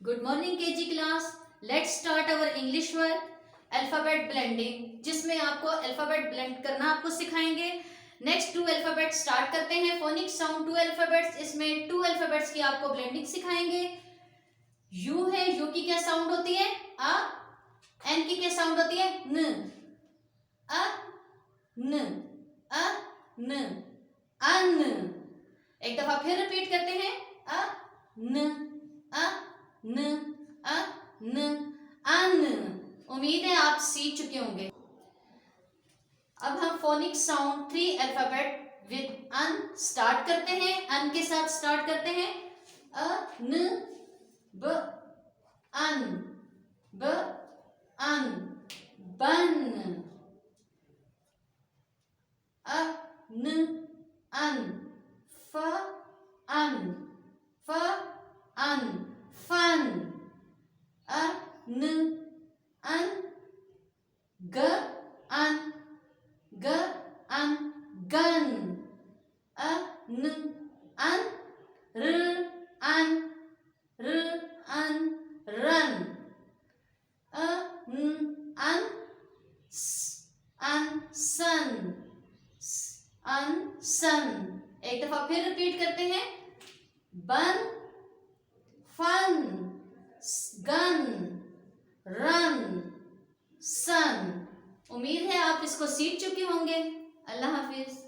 Good morning KG class. Let's start our English work alphabet blending, जिसमें आपको alphabet blend करना आपको सिखाएंगे। नेक्स्ट 2 अल्फाबेट स्टार्ट करते हैं। फोनिक साउंड 2 अल्फाबेट्स, इसमें 2 अल्फाबेट्स की आपको ब्लेंडिंग सिखाएंगे। यू है, यू की क्या साउंड होती है? अ। एन की क्या साउंड होती है? न। अ न, अ न, अन। एक दफा फिर रिपीट करते हैं। अ न, अ न, अ न, अन। उम्मीद है आप सीख चुके होंगे। अब हम phonic sound 3 alphabet with un start करते हैं। अन के साथ स्टार्ट करते हैं। अ न, ब, अन, ब, अन, बन। अ न, अन, फ, अन, फ, अन, फन। अ न, अन, ग, अन, ग, अन, गन। अ न, अन, र, अन, र, अन, रन। अ न, अन, स, अन, सन, स, अन, सन। एक दफा फिर रिपीट करते हैं। बन, फन, गन, रन, सन। उम्मीद है आप इसको सीख चुके होंगे। अल्लाह हाफिज।